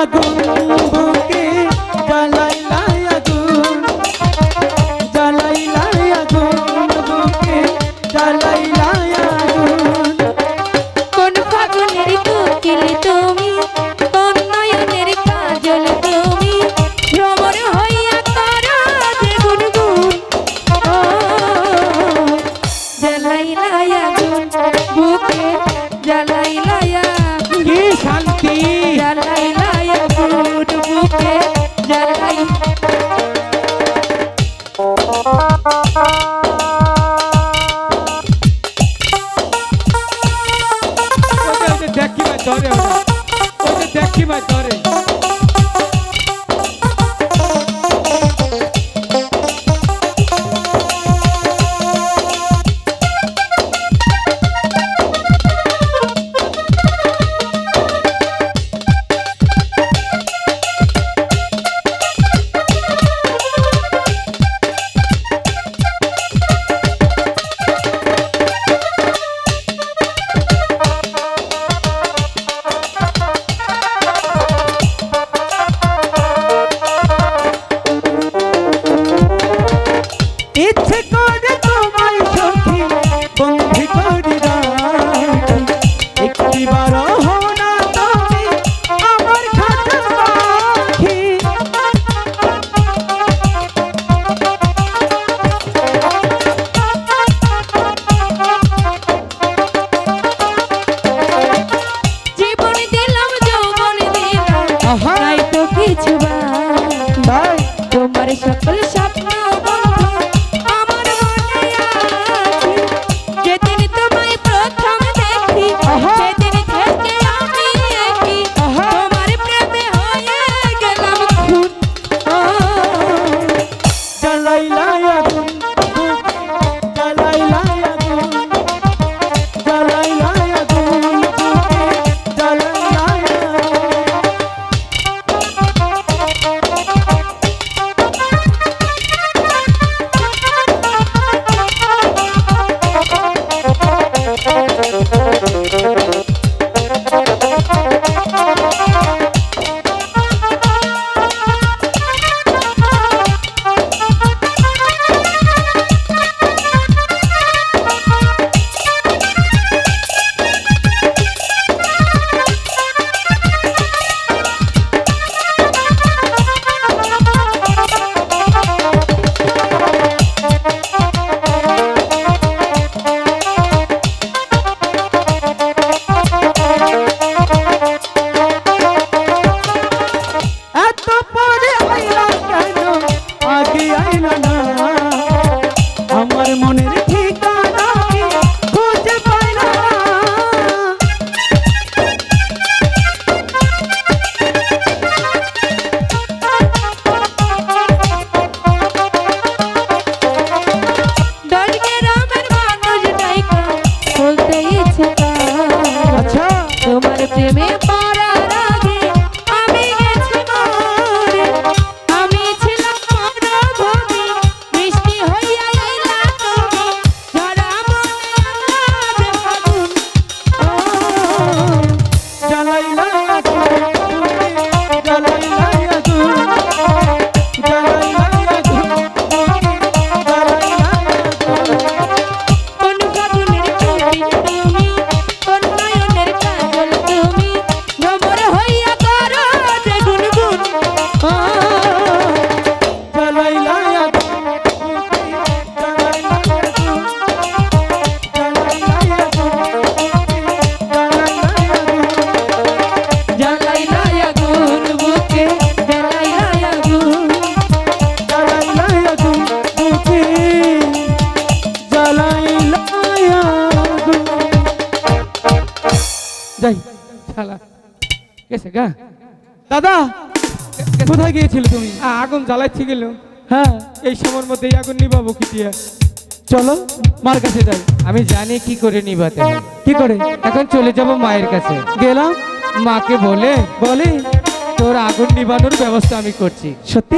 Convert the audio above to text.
আগুন বুকে জ্বালাইলা আগুন জ্বালাইলা আগুন বুকে জ্বালাইলা আগুন কোন ফাগুনের কোকিল তুমি কোন নয়নের কাজল তুমি ভ্রমর হইয়া তারা যে গুনগুন ও জ্বালাইলা আগুন বুকে জ্বালাইলা আগুন কি শান্তি জ্বালাইলা আগুন বুকে জ্বালাই দেখি ভাই ধরে ওটা দেখি ভাই ধরে ইচ্ছে করে তোমায় সখী বন্ধি করি রাখি একটিবার হও না তুমি আমার খাতা পাখি জীবন দিলাম যৌবন দিলাম নাই তো কিছু বাকি তোমার সকল স্বপ্ন বন্ধু আমার মনে আছে যেদিন তোমায় প্রথম দেখি সেদিন থেকে আমি একই তোমার প্রেমে হয়ে গেলাম খুন জ্বালাইলা আগুন জ্বালাইলা আগুন জ্বালাইলা আগুন জ্বালাইলা এত পরে আইলা কেন আগে আইলা না আমার মনের ঠিকানা কি খুঁজে পাইলা ডলকে রামের মানুষ ডাইকা বলতে ইচ্ছে আচ্ছা তোমার প্রেমে পড়ার আগে আমি গেছি মরে আমি ছিলাম মরুভূমি বৃষ্টি হইয়া এলা তুমি ঝরা মনে আজ ফাগুন ও জ্বালাইলা আগুন জ্বালাইলা আগুন জ্বালাইলা আগুন জ্বালাইলা আগুন কোন ফাগুনের কোকিল তুমি কোন নয়নের কাজল তুমি ভ্রমর হইয়া করো যে গুনগুন ও জ্বালাইলা আগুন জ্বালাইলা আগুন জ্বালাইলা আগুন জ্বালাইলা আগুন বুকে জ্বালাইলা আগুন জ্বালাইলা আগুন বুকে জ্বালাইলা আগুন যাই শালা গেছে গা দাদা কোথায় গিয়েছিলে তুমি আগুন জ্বালাচ্ছি গেল। হ্যাঁ এই সময়ের মধ্যে এই আগুন নিবাবো কি দিয়ে? চলো মার কাছে যাই আমি জানি কি করে নিভাতে হয়। কি করে এখন চলে যাব মায়ের কাছে, গেলাম মাকে বলে বলি তোর আগুন নিভানোর ব্যবস্থা আমি করছি। সত্যি